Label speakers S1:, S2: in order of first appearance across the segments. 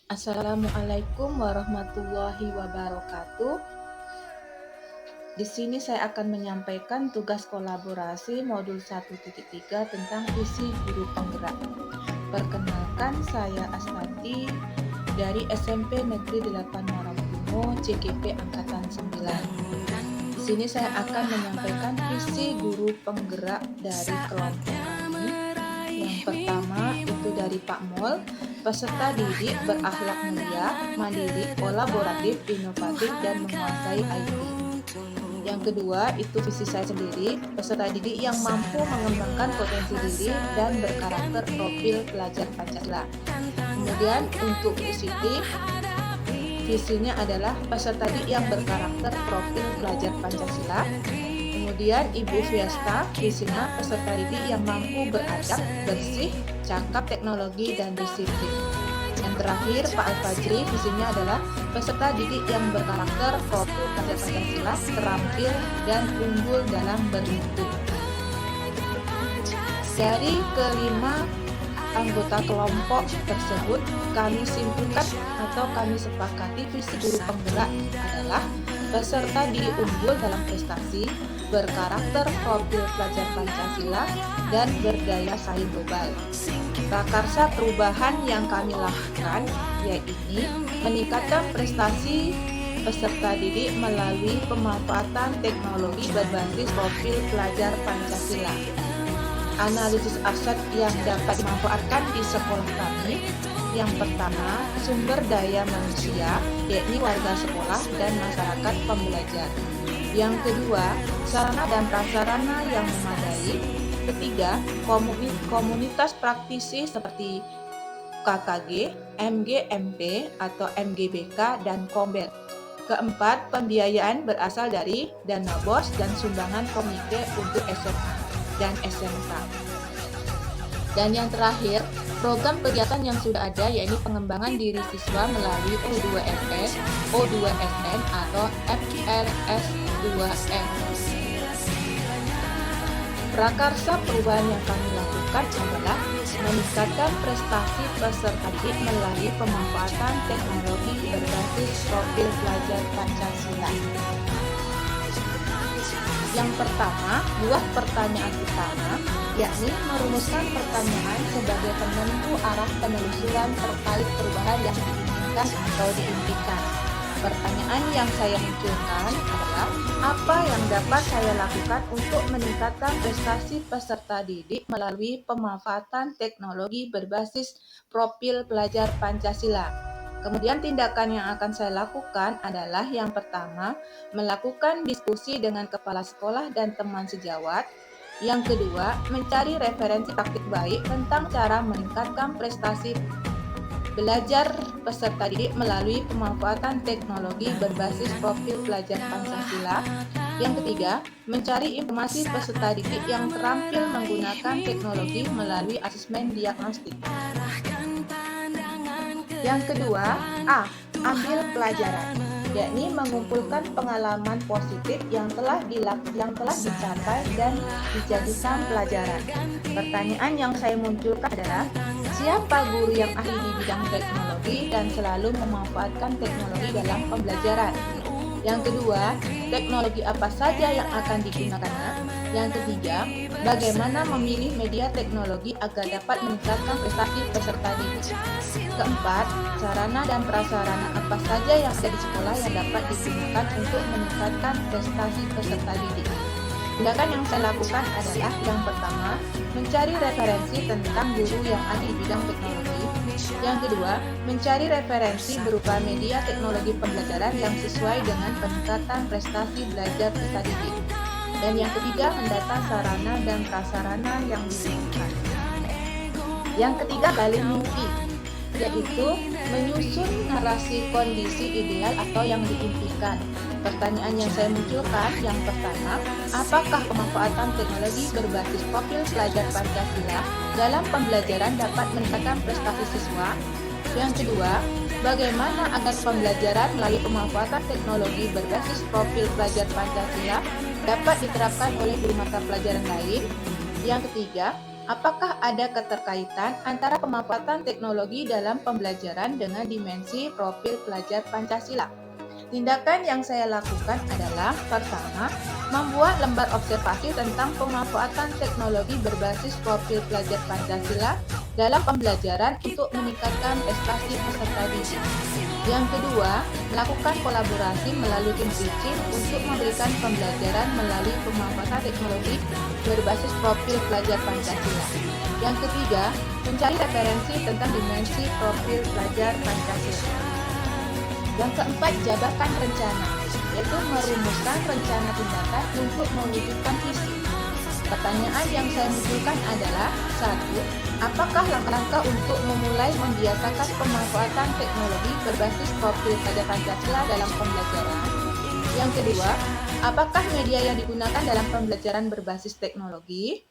S1: Assalamualaikum warahmatullahi wabarakatuh. Di sini saya akan menyampaikan tugas kolaborasi modul 1.3 tentang visi guru penggerak. Perkenalkan, saya Astati dari SMP Negeri 8 Muarabuno, CGP Angkatan 9. Di sini saya akan menyampaikan visi guru penggerak dari kelompok kami. Yang pertama itu dari Pak Mol, peserta didik berakhlak mulia, mandiri, kolaboratif, inovatif, dan menguasai IT. Yang kedua itu visi saya sendiri, peserta didik yang mampu mengembangkan potensi diri dan berkarakter profil pelajar Pancasila. Kemudian untuk positif, visinya adalah peserta didik yang berkarakter profil pelajar Pancasila. Kemudian Ibu Fiesta, visinya peserta didik yang mampu beradab, bersih, cakap, teknologi, dan disiplin. Yang terakhir, Pak Al-Fajri, visinya adalah peserta didik yang berkarakter profil pelajar Pancasila, terampil, dan unggul dalam bermutu. Dari kelima anggota kelompok tersebut, kami simpulkan atau kami sepakati visi guru penggerak adalah peserta didik unggul dalam prestasi, berkarakter profil pelajar Pancasila, dan berdaya saing global. Prakarsa perubahan yang kami lakukan yaitu meningkatkan prestasi peserta didik melalui pemanfaatan teknologi berbasis profil pelajar Pancasila. Analisis aset yang dapat dimanfaatkan di sekolah kami. Yang pertama, sumber daya manusia, yakni warga sekolah dan masyarakat pembelajar. Yang kedua, sarana dan prasarana yang memadai. Ketiga, komunitas praktisi seperti KKG, MGMP atau MGBK, dan Kombel. Keempat, pembiayaan berasal dari dana BOS dan sumbangan komite untuk SMA dan SMK. Dan yang terakhir, program kegiatan yang sudah ada yaitu pengembangan diri siswa melalui O2FS, O2FN atau FLS2N. Prakarsa perubahan yang kami lakukan adalah meningkatkan prestasi peserta didik melalui pemanfaatan teknologi berbasis profil pelajar Pancasila. Yang pertama, buah pertanyaan utama, yakni merumuskan pertanyaan sebagai penentu arah penelusuran terkait perubahan yang diinginkan atau diimpikan. Pertanyaan yang saya munculkan adalah, apa yang dapat saya lakukan untuk meningkatkan prestasi peserta didik melalui pemanfaatan teknologi berbasis profil pelajar Pancasila? Kemudian tindakan yang akan saya lakukan adalah yang pertama, melakukan diskusi dengan kepala sekolah dan teman sejawat. Yang kedua, mencari referensi praktik baik tentang cara meningkatkan prestasi belajar peserta didik melalui pemanfaatan teknologi berbasis profil pelajar Pancasila. Yang ketiga, mencari informasi peserta didik yang terampil menggunakan teknologi melalui asesmen diagnostik. Yang kedua, A. Ambil pelajaran, yakni mengumpulkan pengalaman positif yang telah dicapai dan dijadikan pelajaran. Pertanyaan yang saya munculkan adalah, siapa guru yang ahli di bidang teknologi dan selalu memanfaatkan teknologi dalam pembelajaran? Yang kedua, teknologi apa saja yang akan digunakannya? Yang ketiga, bagaimana memilih media teknologi agar dapat meningkatkan prestasi peserta didik? Keempat, sarana dan prasarana apa saja yang ada di sekolah yang dapat digunakan untuk meningkatkan prestasi peserta didik? Tindakan yang saya lakukan adalah yang pertama, mencari referensi tentang guru yang ada di bidang teknologi. Yang kedua, mencari referensi berupa media teknologi pembelajaran yang sesuai dengan peningkatan prestasi belajar peserta didik. Dan yang ketiga, mendata sarana dan prasarana yang dibutuhkan. Yang ketiga, gali mimpi, yaitu menyusun narasi kondisi ideal atau yang diimpikan. Pertanyaan yang saya munculkan, yang pertama, apakah pemanfaatan teknologi berbasis profil pelajar Pancasila dalam pembelajaran dapat meningkatkan prestasi siswa? Yang kedua, bagaimana agar pembelajaran melalui pemanfaatan teknologi berbasis profil pelajar Pancasila dapat diterapkan oleh guru mata pelajaran lain? Yang ketiga, Apakah ada keterkaitan antara pemanfaatan teknologi dalam pembelajaran dengan dimensi profil pelajar Pancasila? Tindakan yang saya lakukan adalah pertama, membuat lembar observasi tentang pemanfaatan teknologi berbasis profil pelajar Pancasila dalam pembelajaran untuk meningkatkan prestasi peserta didik. Yang kedua, melakukan kolaborasi melalui tim teaching untuk memberikan pembelajaran melalui pemanfaatan teknologi berbasis profil pelajar Pancasila. Yang ketiga, mencari referensi tentang dimensi profil pelajar Pancasila. Yang keempat, jabarkan rencana, yaitu merumuskan rencana tindakan untuk mewujudkan visi. Pertanyaan yang saya munculkan adalah: 1. Apakah langkah-langkah untuk memulai membiasakan pemanfaatan teknologi berbasis profil pelajar Pancasila dalam pembelajaran? Yang kedua, apakah media yang digunakan dalam pembelajaran berbasis teknologi?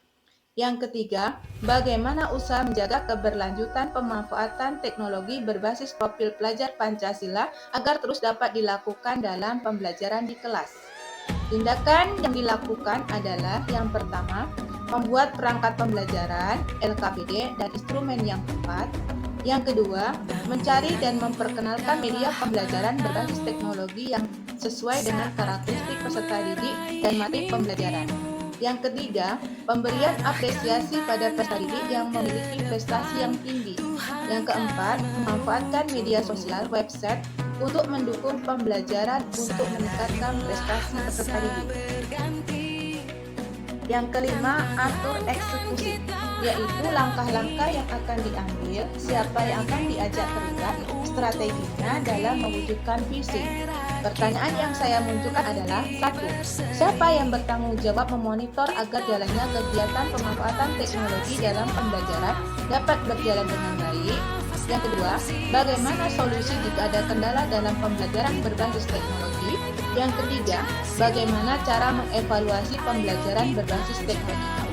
S1: Yang ketiga, bagaimana usaha menjaga keberlanjutan pemanfaatan teknologi berbasis profil pelajar Pancasila agar terus dapat dilakukan dalam pembelajaran di kelas? Tindakan yang dilakukan adalah yang pertama, membuat perangkat pembelajaran, LKPD, dan instrumen yang tepat. Yang kedua, mencari dan memperkenalkan media pembelajaran berbasis teknologi yang sesuai dengan karakteristik peserta didik dan materi pembelajaran. Yang ketiga, pemberian apresiasi pada peserta didik yang memiliki prestasi yang tinggi. Yang keempat, memanfaatkan media sosial, website untuk mendukung pembelajaran untuk meningkatkan prestasi peserta didik. Yang kelima, atur eksekusi, yaitu langkah-langkah yang akan diambil, siapa yang akan diajak terlibat, strateginya dalam mewujudkan visi. Pertanyaan yang saya munculkan adalah: 1. Siapa yang bertanggung jawab memonitor agar jalannya kegiatan pemanfaatan teknologi dalam pembelajaran dapat berjalan dengan baik? Yang kedua, bagaimana solusi jika ada kendala dalam pembelajaran berbasis teknologi? Yang ketiga, bagaimana cara mengevaluasi pembelajaran berbasis teknologi?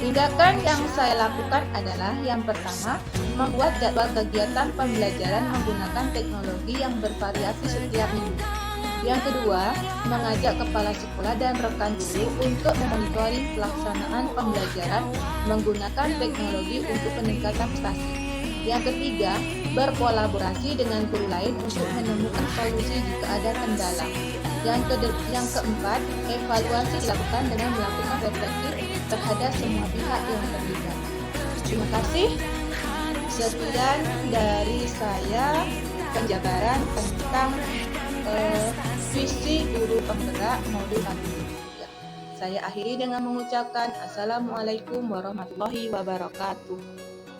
S1: Tindakan yang saya lakukan adalah yang pertama, membuat jadwal kegiatan pembelajaran menggunakan teknologi yang bervariasi setiap minggu. Yang kedua, mengajak kepala sekolah dan rekan guru untuk memonitoring pelaksanaan pembelajaran menggunakan teknologi untuk peningkatan prestasi. Yang ketiga, berkolaborasi dengan guru lain untuk menemukan solusi jika ada kendala. Yang keempat, evaluasi dilakukan dengan melakukan refleksi terhadap semua pihak yang terlibat. Terima kasih. Sekian dari saya penjabaran tentang visi guru penggerak modul 1. Saya akhiri dengan mengucapkan Assalamualaikum warahmatullahi wabarakatuh.